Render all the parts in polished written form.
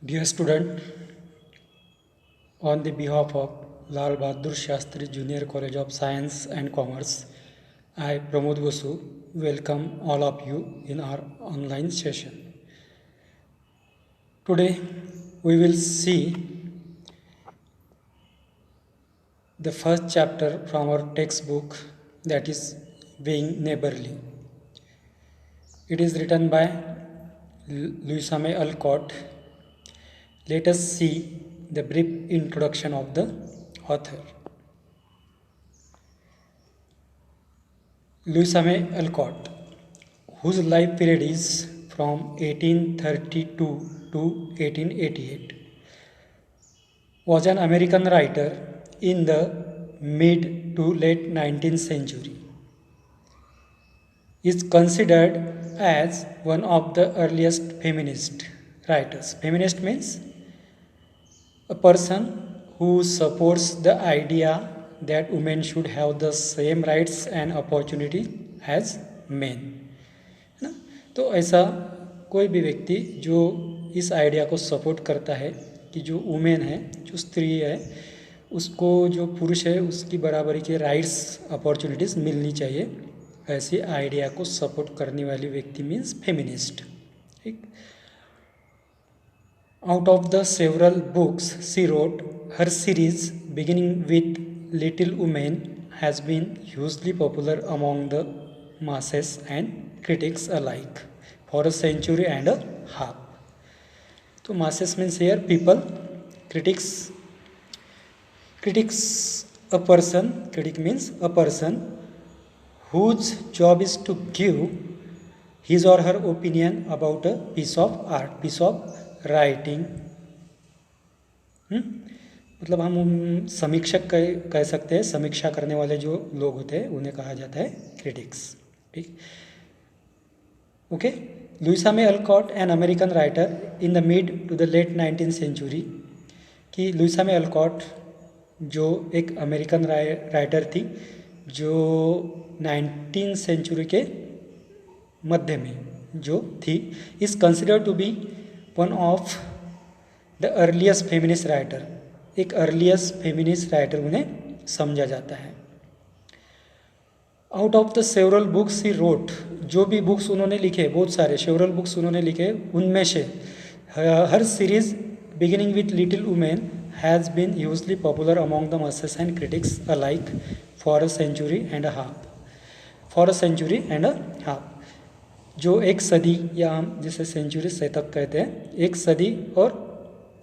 Dear student, on the behalf of Lal Bahadur Shastri Junior College of Science and Commerce, I, Pramod Vasu, welcome all of you in our online session. Today, we will see the first chapter from our textbook, that is Being Neighborly. It is written by Louisa May Alcott. Let us see the brief introduction of the author. Louisa May Alcott, whose life period is from 1832 to 1888, was an American writer in the mid to late 19th century. Is considered as one of the earliest feminist writers. Feminist means a person who supports the idea that women should have the same rights and opportunity as men, है ना। तो ऐसा कोई भी व्यक्ति जो इस idea को सपोर्ट करता है कि जो वुमेन है, जो स्त्री है, उसको जो पुरुष है उसकी बराबरी के राइट्स अपॉर्चुनिटीज़ मिलनी चाहिए, ऐसे आइडिया को सपोर्ट करने वाली व्यक्ति मीन्स फेमिनिस्ट। ठीक। Out of the several books she wrote, her series beginning with Little Women has been hugely popular among the masses and critics alike for a century and a half. So masses means here people, critics a person, critic means a person whose job is to give his or her opinion about a piece of art, piece of writing. मतलब हम समीक्षक कह सकते हैं, समीक्षा करने वाले जो लोग होते हैं उन्हें कहा जाता है क्रिटिक्स। ठीक, okay. Louisa May Alcott, an American writer in the mid to the late 19th century, कि लुइसा मे अल्कॉट जो एक अमेरिकन राइटर थी जो 19th सेंचुरी के मध्य में जो थी, is considered to be one of the earliest feminist writer, एक अर्लीस्ट फेमिनिस्ट राइटर उन्हें समझा जाता है। Out of the several books he wrote, जो भी बुक्स उन्होंने लिखे, बहुत सारे सेवरल बुक्स उन्होंने लिखे, उनमें से हर series beginning with little women has been hugely popular among the masses and critics alike for a century and a half, for a century and a half. जो एक सदी, या हम जिसे सेंचुरी शतक कहते हैं, एक सदी और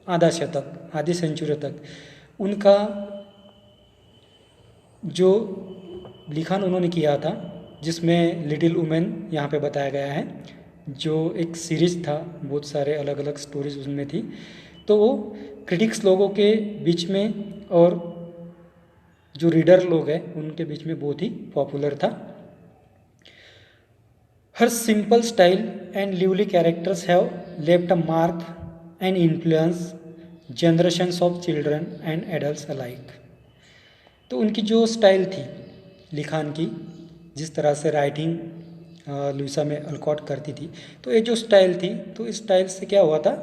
आधा शतक, आधी सेंचुरी तक उनका जो लिखन उन्होंने किया था, जिसमें लिटिल वुमेन यहाँ पे बताया गया है, जो एक सीरीज था, बहुत सारे अलग अलग स्टोरीज उसमें थी, तो वो क्रिटिक्स लोगों के बीच में और जो रीडर लोग हैं उनके बीच में बहुत ही पॉपुलर था। Her simple style and lively characters have left a mark and influenced generations of children and adults alike. तो उनकी जो स्टाइल थी लिखान की, जिस तरह से राइटिंग लुइसा में अल्कॉट करती थी, तो ये जो स्टाइल थी, तो इस स्टाइल से क्या हुआ था,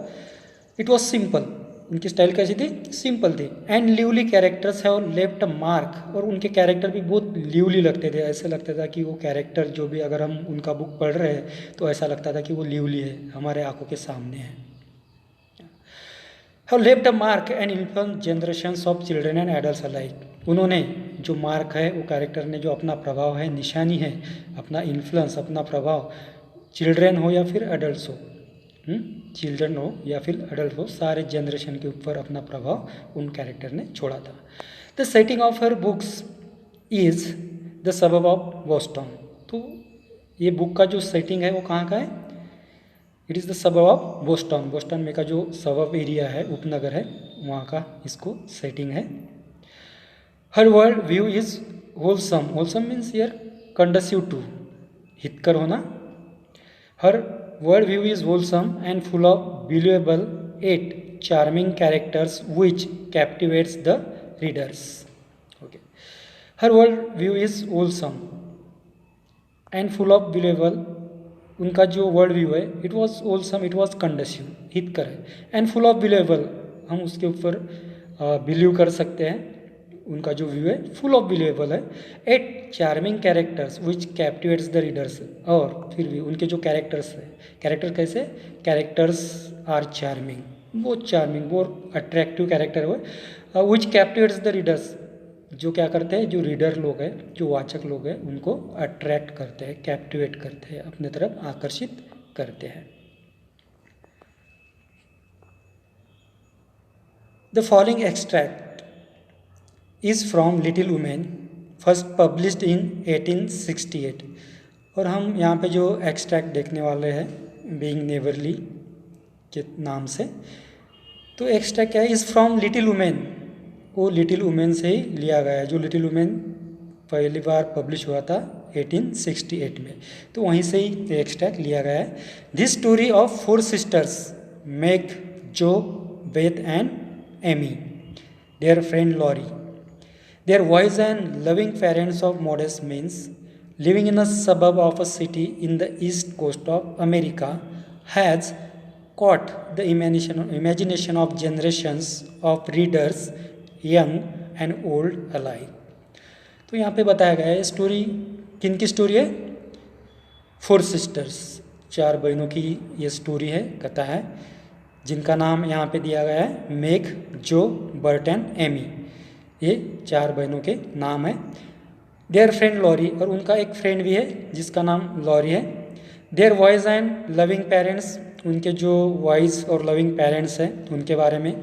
इट वॉज सिंपल। उनकी स्टाइल कैसी थी, सिंपल थी। And lively characters have left a mark, और उनके कैरेक्टर भी बहुत लिवली लगते थे, ऐसे लगता था कि वो कैरेक्टर जो भी, अगर हम उनका बुक पढ़ रहे हैं तो ऐसा लगता था कि वो लिवली है, हमारे आंखों के सामने है। Have left a mark and influence generations of children and adults alike. उन्होंने जो मार्क है, वो कैरेक्टर ने जो अपना प्रभाव है, निशानी है, अपना इन्फ्लुएंस, अपना प्रभाव, चिल्ड्रन हो या फिर एडल्ट्स हो, चिल्ड्रन हो या फिर एडल्ट हो, सारे जनरेशन के ऊपर अपना प्रभाव उन कैरेक्टर ने छोड़ा था। The setting of her books is the suburb of Boston. तो ये बुक का जो सेटिंग है वो कहाँ का है, it is the suburb of Boston. Boston में का जो सबब एरिया है, उपनगर है, वहाँ का इसको सेटिंग है। Her world view is wholesome, wholesome means here conducive to, हितकर होना। हर world view is wholesome and full of believable yet charming characters which captivates the readers. Okay. Her world view is wholesome and full of believable, उनका जो world view है it was wholesome, it was conducive, हितकर है, and full of believable, हम उसके ऊपर believe कर सकते हैं। उनका जो व्यू है फुल ऑफ बिलीवेबल है। Eight charming characters which captivates the readers, और फिर भी उनके जो कैरेक्टर्स है, कैरेक्टर कैसे, कैरेक्टर्स आर चार्मिंग, बहुत चार्मिंग, बहुत अट्रैक्टिव कैरेक्टर है। विच कैप्टिवेट्स द रीडर्स, जो क्या करते हैं, जो रीडर लोग हैं, जो वाचक लोग हैं, उनको अट्रैक्ट करते हैं, कैप्टिवेट करते हैं, अपने तरफ आकर्षित करते हैं। The following extract is from little women, first published in 1868। और हम यहाँ पे जो एक्सट्रैक्ट देखने वाले हैं बीइंग नेबरली के नाम से, तो एक्सट्रैक्ट क्या है, इज़ फ्रॉम लिटिल वुमेन, वो लिटिल वुमेन से ही लिया गया है। जो लिटिल वुमेन पहली बार पब्लिश हुआ था 1868 में, तो वहीं से ही एक्सट्रैक्ट लिया गया है। This story of 4 sisters, Meg, Jo, Beth and Amy, their friend Laurie, their wise and loving parents of modest means, living in a suburb of a city in the east coast of America, has caught the imagination of generations of readers, young and old alike। तो यहाँ पे बताया गया है story, किन की story है, 4 sisters, 4 बहनों की ये स्टोरी है, कथा है, जिनका नाम यहाँ पे दिया गया है मेग, जो, बर्ट एंड एमी, ये 4 बहनों के नाम है। देयर फ्रेंड लॉरी, और उनका एक फ्रेंड भी है जिसका नाम लॉरी है। Their voice and loving parents, उनके जो वॉइस और लविंग पेरेंट्स हैं उनके बारे में।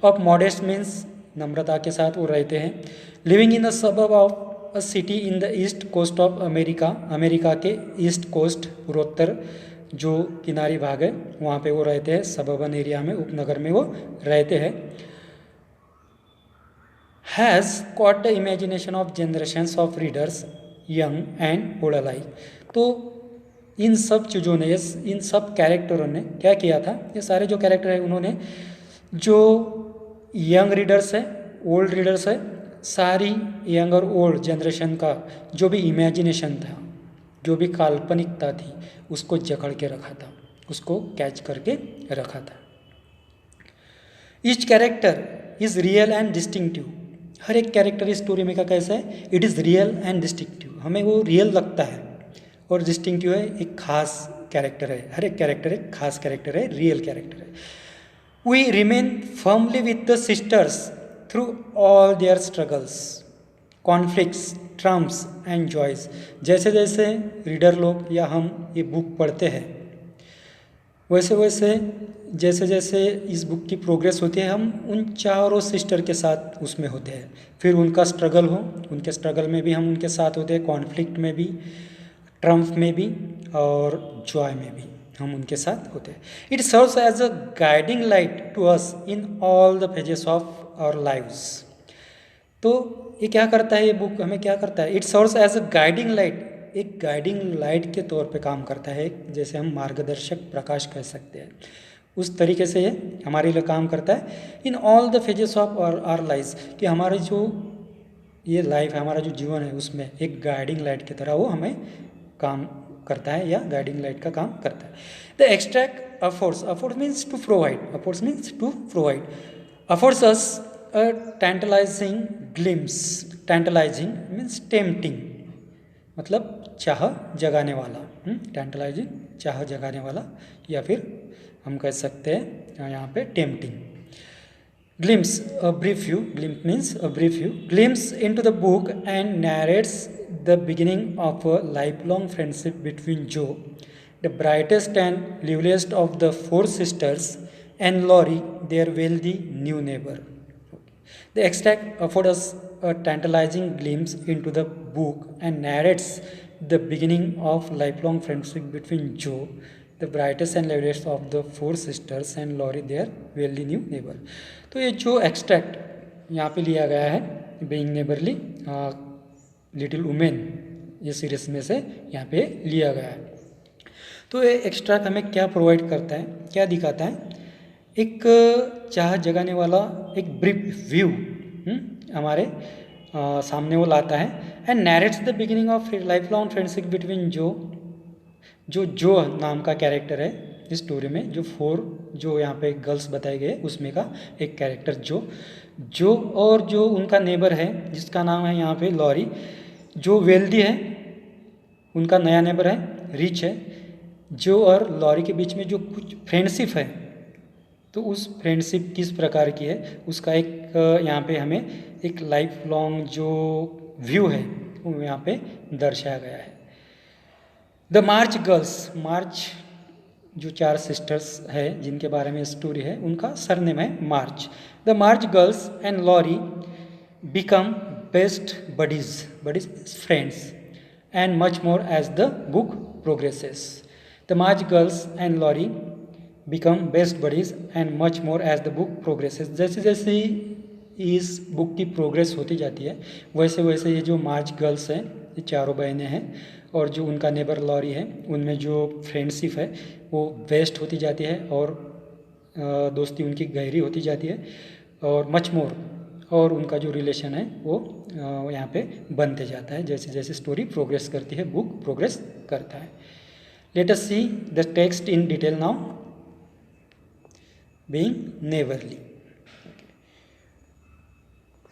ऑफ मॉडेस्ट मीन्स, नम्रता के साथ वो रहते हैं। Living in the suburb of a city in the east coast of America, America के ईस्ट कोस्ट, पूर्वोत्तर जो किनारी भाग है वहाँ पे वो रहते हैं, सबर्बन एरिया में, उपनगर में वो रहते हैं। Has caught the imagination of generations of readers, young and old alike. तो इन सब चीज़ों ने, इन सब कैरेक्टरों ने क्या किया था, ये सारे जो कैरेक्टर हैं उन्होंने जो यंग रीडर्स है, ओल्ड रीडर्स है, सारी यंग और ओल्ड जनरेशन का जो भी इमेजिनेशन था, जो भी काल्पनिकता थी, उसको जकड़ के रखा था, उसको कैच करके रखा था। Each character is real and distinctive, हर एक कैरेक्टर इस स्टोरी में का कैसा है, it is real and distinctive, हमें वो रियल लगता है, और डिस्टिंक्टिव है, एक खास कैरेक्टर है, हर एक कैरेक्टर एक खास कैरेक्टर है, रियल कैरेक्टर है। We remain firmly with the sisters through all their struggles, conflicts, triumphs and joys। जैसे जैसे रीडर लोग या हम ये बुक पढ़ते हैं, वैसे वैसे जैसे जैसे इस बुक की प्रोग्रेस होती है, हम उन चारों सिस्टर के साथ उसमें होते हैं। फिर उनका स्ट्रगल हो, उनके स्ट्रगल में भी हम उनके साथ होते हैं, कॉन्फ्लिक्ट में भी, ट्रम्फ में भी, और जॉय में भी हम उनके साथ होते हैं। It serves as a guiding light to us in all the phases of our lives. तो ये क्या करता है, ये बुक हमें क्या करता है, it serves as a guiding light, एक गाइडिंग लाइट के तौर पे काम करता है, जैसे हम मार्गदर्शक प्रकाश कह सकते हैं, उस तरीके से ये हमारे लिए काम करता है। In all the phases of our lives, कि हमारे जो ये लाइफ है, हमारा जो जीवन है, उसमें एक गाइडिंग लाइट की तरह वो हमें काम करता है, या गाइडिंग लाइट का काम करता है। The extract affords, affords means to provide, affords means to provide, affords us a tantalizing glimpse, tantalizing means tempting, मतलब चाह जगाने वाला, टैंटलाइजिंग चाह जगाने वाला, या फिर हम कह सकते हैं यहाँ पे tempting. glimpse a brief view, glimpse means a brief view, glimpse into the book and narrates the beginning of a lifelong friendship between Joe, the brightest and liveliest of the 4 sisters, and Laurie, their wealthy new neighbor. The extract affords us a tantalizing glimpse into the book and narrates the beginning of lifelong friendship between Joe, the brightest and liveliest of the 4 sisters, and Laurie, their wealthy new neighbor. तो ये जो extract यहाँ पे लिया गया है being neighbourly little women, ये series में से यहाँ पे लिया गया है। तो ये एक्सट्रैक्ट हमें क्या प्रोवाइड करता है, क्या दिखाता है, एक चाह जगाने वाला एक ब्रीफ व्यू हमारे सामने वो लाता है। And नैरेट्स the beginning of life long friendship between जो, जो नाम का कैरेक्टर है इस स्टोरी में, जो 4 जो यहाँ पे गर्ल्स बताए गए उसमें का एक कैरेक्टर जो और जो उनका नेबर है जिसका नाम है यहाँ पे लॉरी, जो वेल्दी है, उनका नया नेबर है, रिच है। जो और लॉरी के बीच में जो कुछ फ्रेंडशिप है, तो उस फ्रेंडशिप किस प्रकार की है उसका एक यहाँ पे हमें एक लाइफ लॉन्ग जो व्यू है वो यहाँ पे दर्शाया गया है। द मार्च गर्ल्स, मार्च जो 4 सिस्टर्स है जिनके बारे में स्टोरी है उनका सरनेम है March. The March girls and Laurie become best buddies friends and much more as the book progresses. The March girls and Laurie become best buddies and much more as the book progresses. जैसे जैसे इस book की progress होती जाती है वैसे वैसे ये जो मार्च गर्ल्स हैं ये चारों बहनें हैं और जो उनका नेबर लॉरी है उनमें जो फ्रेंडशिप है वो बेस्ट होती जाती है और दोस्ती उनकी गहरी होती जाती है और मच मोर, और उनका जो रिलेशन है वो यहाँ पे बनते जाता है जैसे जैसे स्टोरी प्रोग्रेस करती है, बुक प्रोग्रेस करता है। Let us see the text in detail now. Being neighbourly,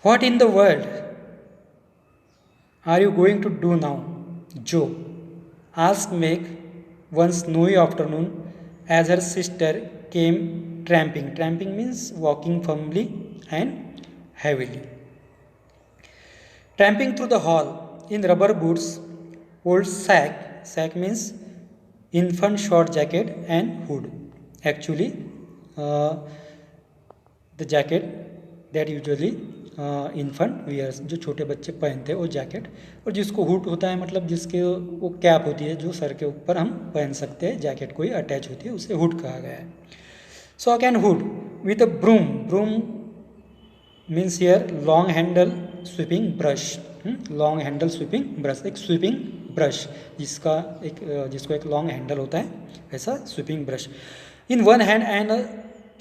what in the world are you going to do now Jo asked Meg one snowy afternoon as her sister came tramping, tramping means walking firmly and heavily. Tramping through the hall in rubber boots, old sack means infant short jacket and hood. Actually, the jacket that usually infant wears, जो छोटे बच्चे पहनते हैं वो jacket, और जिसको hood होता है मतलब जिसके वो कैप होती है जो सर के ऊपर हम पहन सकते हैं, जैकेट कोई अटैच होती है उसे हुड कहा गया है। Sock and hood with a broom, broom means here long handle sweeping brush, long handle sweeping brush, एक स्वीपिंग ब्रश जिसको एक लॉन्ग हैंडल होता है ऐसा sweeping brush. In one hand and a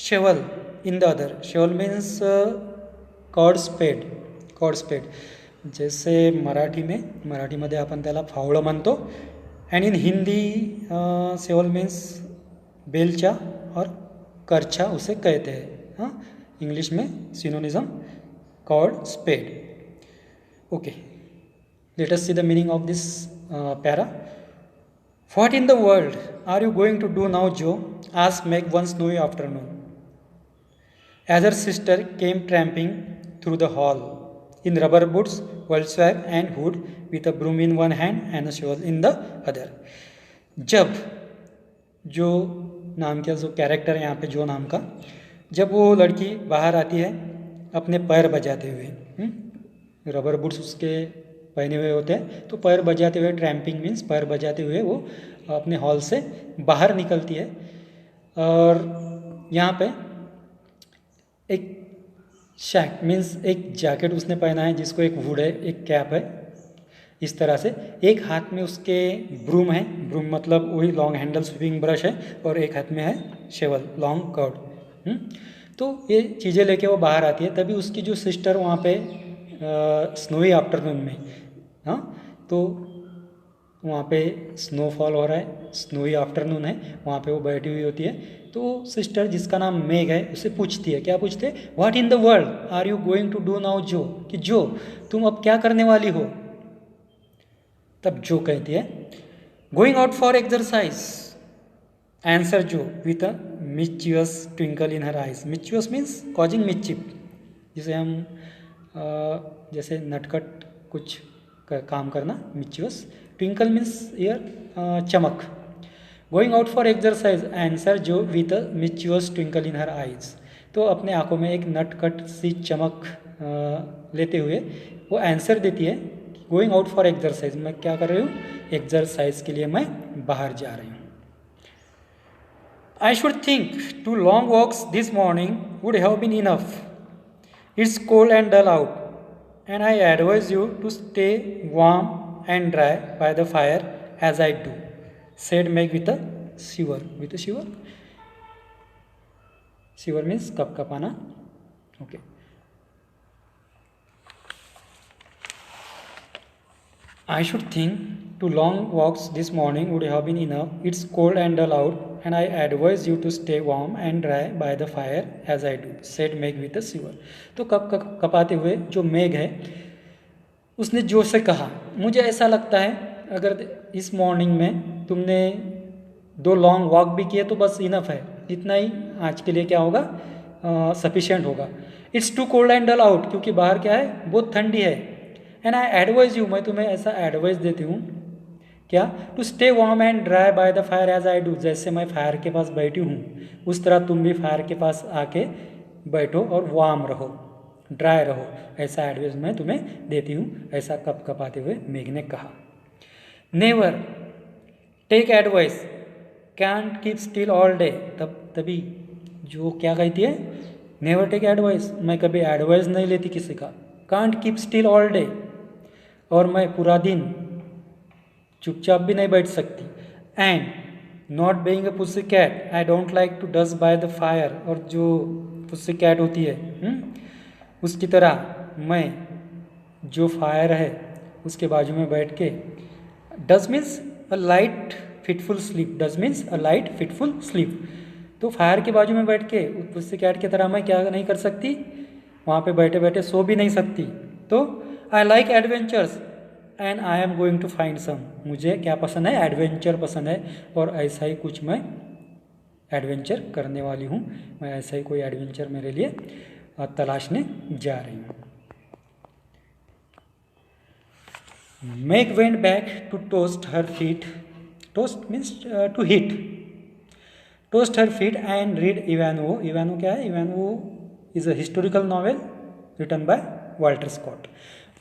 shovel in the other, shovel means coal spade, जैसे मराठीमध्ये आपण त्याला फावळं म्हणतो, and in Hindi shovel means बेलचा और करछा उसे कहते हैं। हाँ, इंग्लिश में synonyms coal spade. Okay, late us see the meaning of this para. What in the world are you going to do now Jo asked Meg one snowy afternoon as her sister came tramping through the hall in rubber boots, Volkswagen and hood with a broom in one hand and a shovel in the other. जब जो नाम का जो character है यहाँ पे जो नाम का, जब वो लड़की बाहर आती है अपने पैर बजाते हुए, रबर बूट्स उसके पहने हुए होते हैं तो पैर बजाते हुए, ट्रैम्पिंग मीन्स पैर बजाते हुए वो अपने हॉल से बाहर निकलती है। और यहाँ पे एक शैक मीन्स एक जैकेट उसने पहना है जिसको एक हुड है, एक कैप है, इस तरह से। एक हाथ में उसके ब्रूम है, ब्रूम मतलब वही लॉन्ग हैंडल स्वीपिंग ब्रश है, और एक हाथ में है शेवल लॉन्ग कर्ड। तो ये चीज़ें लेके वो बाहर आती है। तभी उसकी जो सिस्टर वहाँ पे स्नोई आफ्टरनून में, हाँ, तो वहाँ पे स्नोफॉल हो रहा है, स्नोई आफ्टरनून है, वहाँ पे वो बैठी हुई होती है। तो सिस्टर जिसका नाम मेग है उसे पूछती है, क्या पूछते हैं, what in the world are you going to do now जो, कि जो तुम अब क्या करने वाली हो। तब जो कहती है going out for exercise, answer Jo with a mischievous twinkle in her eyes. Mischievous means causing mischief, जिसे हम जैसे नटखट कुछ काम करना, मिस्चीवस। ट्विंकल मीन्स ईयर चमक। Going out for exercise, answer Jo with a mischievous twinkle in her eyes. तो अपने आंखों में एक नटखट सी चमक लेते हुए वो आंसर देती है गोइंग आउट फॉर एक्सरसाइज, मैं क्या कर रही हूँ, एक्सरसाइज के लिए मैं बाहर जा रही हूँ। I should think two long walks this morning would have been enough, it's cold and dull out and I advise you to stay warm and dry by the fire as I do, said Meg with a shiver. With a shiver? Shiver means kapkapana. Okay. I should think 2 long walks this morning would have been enough. It's cold and dull out, and I advise you to stay warm and dry by the fire as I do, said Meg with a shiver. तो cup कपाते हुए जो मेघ है उसने जोर से कहा, मुझे ऐसा लगता है अगर इस मॉर्निंग में तुमने 2 लॉन्ग वॉक भी किए तो बस इनफ है, इतना ही आज के लिए क्या होगा, सफिशिएंट होगा. It's too cold and dull out, क्योंकि बाहर क्या है, बहुत ठंडी है. एंड आई एडवाइज यू, मैं तुम्हें ऐसा एडवाइस देती हूँ क्या, to stay warm and dry by the fire as I do, जैसे मैं फायर के पास बैठी हूँ उस तरह तुम भी फायर के पास आके बैठो और वार्म रहो, ड्राई रहो, ऐसा एडवाइस मैं तुम्हें देती हूँ, ऐसा कप कपाते हुए मेघ ने कहा. Never take advice, can't keep still all day, तभी जो क्या कहती है, नेवर टेक एडवाइस, मैं कभी एडवाइस नहीं लेती किसी का. Can't keep still all day, और मैं पूरा दिन चुपचाप भी नहीं बैठ सकती. And not being a pussy cat, I don't like to dust by the fire, और जो पुसी कैट होती है उसकी तरह मैं जो फायर है उसके बाजू में बैठ के, डस्ट मीन्स अ light fitful sleep, dust means अ लाइट फिटफुल स्लीप, तो फायर के बाजू में बैठ के पुसी कैट की तरह मैं क्या नहीं कर सकती, वहाँ पे बैठे बैठे सो भी नहीं सकती. तो I like adventures and I am going to find some, मुझे क्या पसंद है, एडवेंचर पसंद है, और ऐसा ही कुछ मैं एडवेंचर करने वाली हूँ, मैं ऐसा ही कोई एडवेंचर मेरे लिए तलाशने जा रही हूँ. Meg went back to toast her feet, toast means to heat, toast her feet and read Ivanhoe. Ivanhoe क्या है, Ivanhoe is a historical novel written by Walter Scott.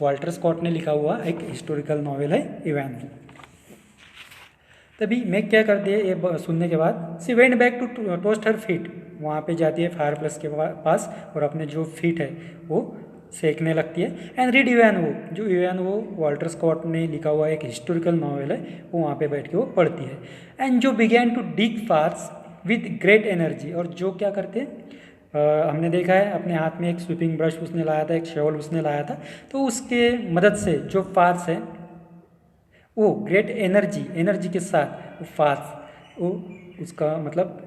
Walter Scott ने लिखा हुआ एक हिस्टोरिकल नॉवेल है इवानुओ. तभी मेघ क्या करती है ये सुनने के बाद, she went back to toast her feet, वहाँ पे जाती है फायर प्लेस के पास और अपने जो फीट है वो सेकने लगती है. एंड रीड इवानुओ, जो इवानुओ वाल्टर स्कॉट ने लिखा हुआ एक हिस्टोरिकल नॉवेल है वो वहाँ पे बैठ के वो पढ़ती है. And Jo began to dig paths with great energy, और जो क्या करते हैं, हमने देखा है अपने हाथ में एक स्वीपिंग ब्रश उसने लाया था, एक शॉल उसने लाया था, तो उसके मदद से जो फार्स है वो ग्रेट एनर्जी के साथ वो फार्स वो उसका मतलब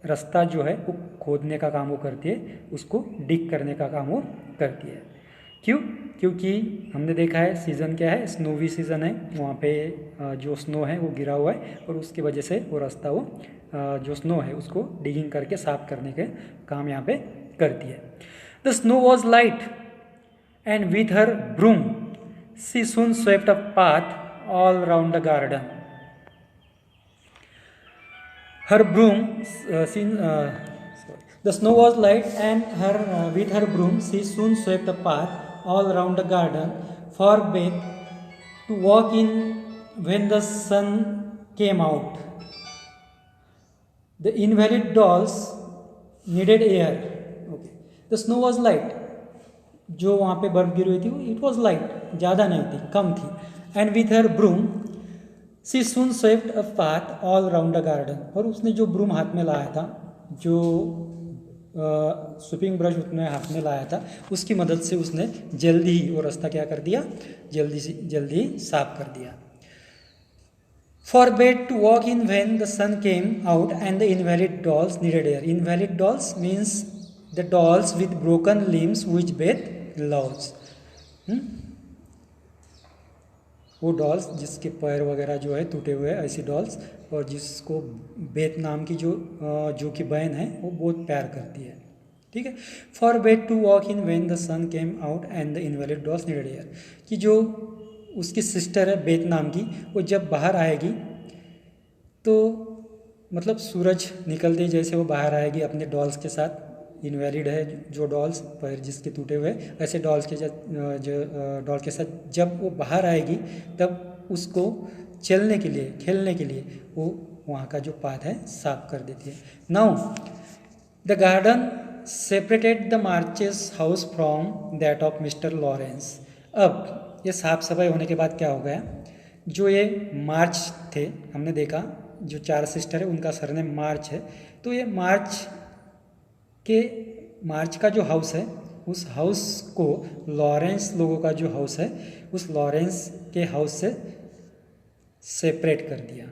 रास्ता जो है वो खोदने का काम वो करती है, उसको डिग करने का काम वो करती है. क्यों, क्योंकि हमने देखा है सीज़न क्या है, स्नोवी सीज़न है, वहाँ पे जो स्नो है वो गिरा हुआ है और उसकी वजह से वो रास्ता वो जो स्नो है उसको डिगिंग करके साफ करने के काम यहाँ पे करती है. The snow was light and with her broom she soon swept a path all round the garden. Her broom the snow was light and with her broom she soon swept a path all round the garden for Beth to walk in when the sun came out. The invalid dolls needed air. Okay. The snow was light. जो वहाँ पे बर्फ गिरी हुई थी it was light, ज़्यादा नहीं थी, कम थी. And with her broom she soon swept a path all round the garden. और उसने जो ब्रूम हाथ में लाया था, जो स्वीपिंग ब्रश उसने हाथ में लाया था, उसकी मदद से उसने जल्दी ही वो रास्ता क्या कर दिया, जल्दी साफ कर दिया. For Beth to walk in when the sun came out and the invalid dolls needed air. Invalid dolls means the dolls with broken limbs which Beth loves. वो डॉल्स जिसके पैर वगैरह जो है टूटे हुए ऐसी डॉल्स, और जिसको बेथ नाम की जो कि बहन है वो बहुत प्यार करती है. ठीक है. For Beth to walk in when the sun came out and the invalid dolls needed air, कि जो उसकी सिस्टर है बेथ नाम की, वो जब बाहर आएगी तो मतलब सूरज निकलते जैसे वो बाहर आएगी अपने डॉल्स के साथ, इनवैलिड है जो डॉल्स पैर जिसके टूटे हुए, ऐसे डॉल्स के डॉल के साथ जब वो बाहर आएगी तब उसको चलने के लिए, खेलने के लिए वो वहाँ का जो पाथ है साफ कर देती है. Now the garden separated the marches house from that of mister Lawrence. अब ये साफ सफाई होने के बाद क्या हो गया, जो ये मार्च थे, हमने देखा जो 4 सिस्टर है उनका सरनेम मार्च है, तो ये मार्च का जो हाउस है उस हाउस को लॉरेंस लोगों का जो हाउस है उस लॉरेंस के हाउस से सेपरेट कर दिया,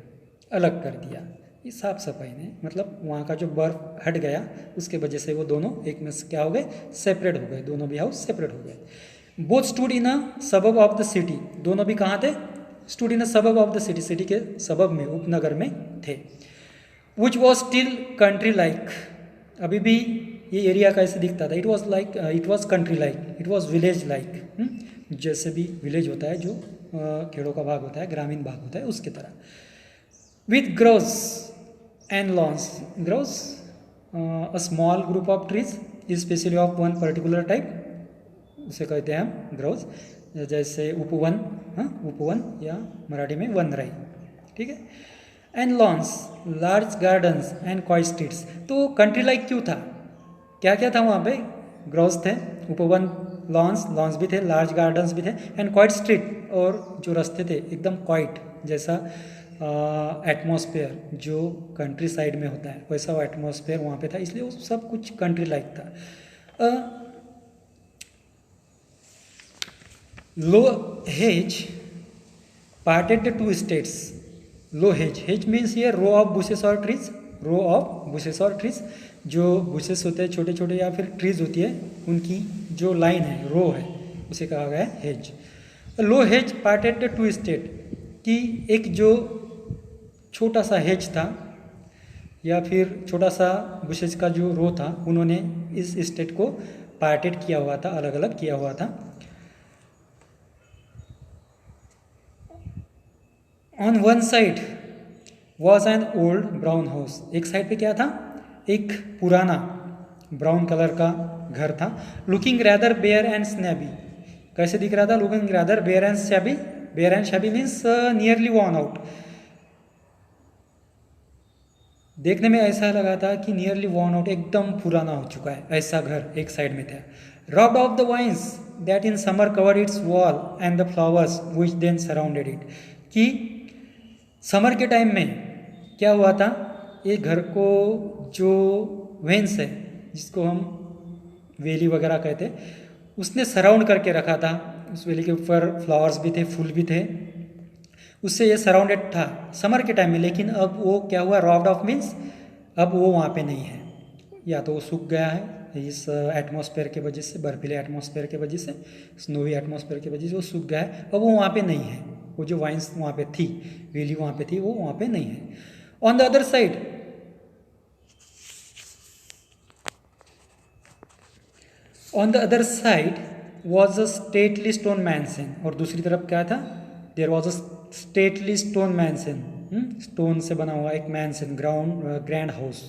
अलग कर दिया। ये साफ सफाई ने मतलब वहाँ का जो बर्फ हट गया उसके वजह से वो दोनों एक में से क्या हो गए, सेपरेट हो गए, दोनों भी हाउस सेपरेट हो गए। बोथ स्टूड इन अ सबब ऑफ द सिटी, दोनों भी कहाँ थे, स्टूड इन अ सबब ऑफ द सिटी, सिटी के सबब में, उपनगर में थे। Which was still country like, अभी भी ये एरिया कैसे दिखता था, it was like, it was country like, it was village like, जैसे भी विलेज होता है जो खेड़ों का भाग होता है, ग्रामीण भाग होता है, उसकी तरह। With groves and lawns, groves a small group of trees especially of one particular type, उसे कहते हैं हम ग्रोज, जैसे उपवन, उपवन या मराठी में वनराई, ठीक है। And lawns, large gardens and quiet streets, तो कंट्री लाइक क्यों था, क्या क्या था वहाँ पे, ग्रोज थे, उपवन, लॉन्स, लॉन्स भी थे, लार्ज गार्डन्स भी थे, एंड क्वाइट स्ट्रीट, और जो रास्ते थे एकदम क्वाइट, जैसा एटमॉस्फेयर जो कंट्री साइड में होता है वैसा एटमॉस्फेयर वहाँ पे था, इसलिए वो सब कुछ कंट्री लाइक था। लो hedge parted the two states, low hedge, hedge means here row of bushes or trees, row of bushes or trees, जो bushes होते हैं छोटे छोटे या फिर trees होती है उनकी जो line है, row है, उसे कहा गया है hedge। Low hedge parted the two state, कि एक जो छोटा सा hedge था या फिर छोटा सा bushes का जो रो था, उन्होंने इस स्टेट को पार्टेड किया हुआ था, अलग अलग किया हुआ था। On one side was an old brown house, एक साइड पे क्या था, एक पुराना ब्राउन कलर का घर था। Looking rather bare and shabby, कैसे दिख रहा था, looking rather bare and shabby, bare and shabby means nearly worn out, देखने में ऐसा लगा था कि नियरली वॉर्न आउट, एकदम पुराना हो चुका है, ऐसा घर एक साइड में था। Robbed of the vines that in summer covered its wall and the flowers which then surrounded it, कि समर के टाइम में क्या हुआ था, ये घर को जो वेंस है जिसको हम वेली वगैरह कहते, उसने सराउंड करके रखा था, उस वेली के ऊपर फ्लावर्स भी थे, फूल भी थे, उससे ये सराउंडेड था समर के टाइम में। लेकिन अब वो क्या हुआ, रॉब्ड ऑफ मीन्स अब वो वहाँ पे नहीं है, या तो वो सूख गया है इस एटमॉस्फेयर के वजह से, बर्फीले एटमॉस्फेयर के वजह से, स्नोवी एटमॉस्फेयर की वजह से वो सूख गया है, अब वो वहाँ पे नहीं है, वो जो वाइन्स वहाँ पे थी, वेली वहाँ पे थी, वो वहाँ पे नहीं है। On the other side, on the other side was a stately stone mansion, और दूसरी तरफ क्या था, there was a stately stone mansion, stone से बना हुआ एक मैंसन, ग्रैंड हाउस,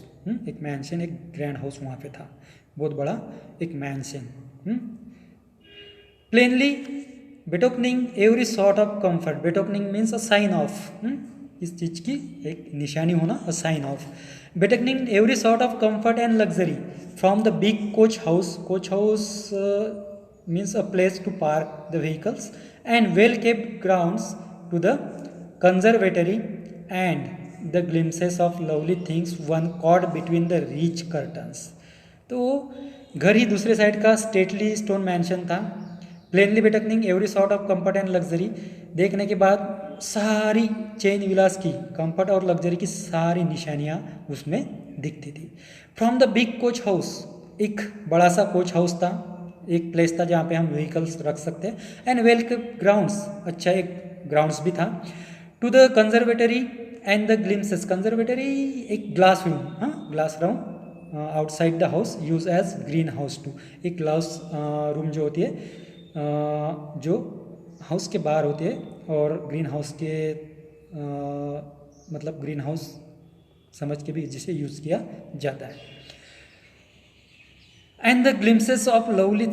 एक मैंसन, एक ग्रैंड हाउस वहाँ पे था, बहुत बड़ा एक mansion. Plainly betokening every sort of comfort, betokening means a sign of, इस चीज़ की एक निशानी होना, a sign of, betokening every sort of comfort and luxury from the big coach house means a place to park the vehicles, and well kept grounds to the conservatory, and the glimpses of lovely things one caught between the rich curtains। तो घर ही दूसरे side का stately stone mansion था, plainly betokening every sort of comfort and luxury, देखने के बाद सारी चैन विलास की, कंफर्ट और लग्जरी की सारी निशानियाँ उसमें दिखती थी। From the big coach house, एक बड़ा सा कोच हाउस था, एक प्लेस था जहाँ पे हम व्हीकल्स रख सकते हैं, एंड वेल ग्राउंड्स, अच्छा एक ग्राउंड्स भी था। To the conservatory and the glimpses, conservatory एक glass room, glass room outside the house, use as greenhouse to, एक ग्लास रूम जो होती है जो हाउस के बाहर होती है, और ग्रीन हाउस के मतलब ग्रीन हाउस समझ के भी जिसे यूज़ किया जाता है। And the glimpses of lovely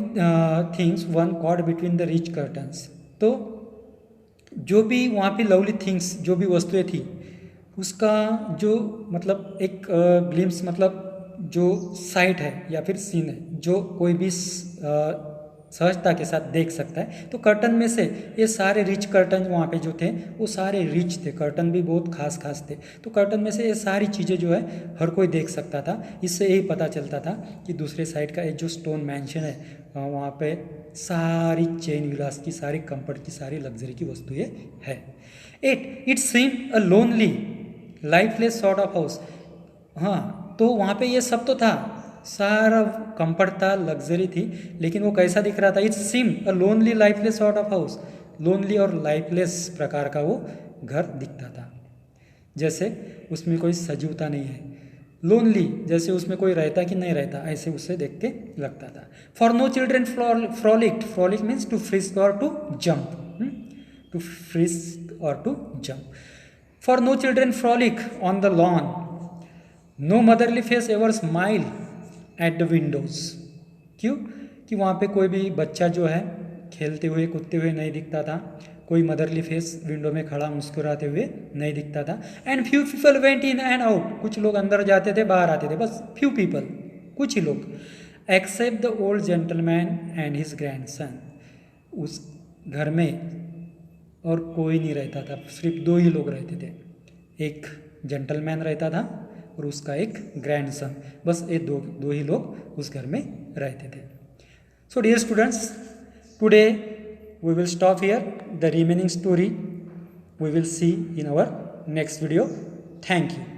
things one caught between the rich curtains, तो जो भी वहाँ पे लवली थिंग्स, जो भी वस्तुएं थी, उसका जो मतलब एक ग्लिम्स मतलब जो साइट है या फिर सीन है, जो कोई भी सहजता के साथ देख सकता है। तो कर्टन में से ये सारे रिच कर्टन वहाँ पे जो थे वो सारे रिच थे, कर्टन भी बहुत खास खास थे। तो कर्टन में से ये सारी चीज़ें जो है हर कोई देख सकता था। इससे यही पता चलता था कि दूसरे साइड का एक जो स्टोन मैंशन है वहाँ पे सारी चैन विलास की, सारी कंफर्ट की, सारी लग्जरी की वस्तुएं है। It seem a lonely lifeless sort of house. हाँ, तो वहाँ पे ये सब तो था, सारा कंफर्ट था, लग्जरी थी, लेकिन वो कैसा दिख रहा था? It seem a lonely lifeless sort of house. Lonely और लाइफलेस प्रकार का वो घर दिखता था, जैसे उसमें कोई सजीवता नहीं है। लोनली, जैसे उसमें कोई रहता कि नहीं रहता, ऐसे उससे देख के लगता था। For no children frolic, frolic means to frisk और टू जंप, टू फ्रिस्क और to jump. For no children frolic on the lawn, no motherly face ever smile at the windows. क्यों? कि वहाँ पे कोई भी बच्चा जो है खेलते हुए कूदते हुए नहीं दिखता था, कोई मदरली फेस विंडो में खड़ा मुस्कुराते हुए नहीं दिखता था। And few people went in and out, कुछ लोग अंदर जाते थे बाहर आते थे, बस फ्यू पीपल, कुछ ही लोग। Except the old gentleman and his grandson, उस घर में और कोई नहीं रहता था, सिर्फ दो ही लोग रहते थे, एक जेंटलमैन रहता था और उसका एक ग्रैंडसन, बस ये दो ही लोग उस घर में रहते थे। So dear students, today we will stop here. The remaining story we will see in our next video. Thank you.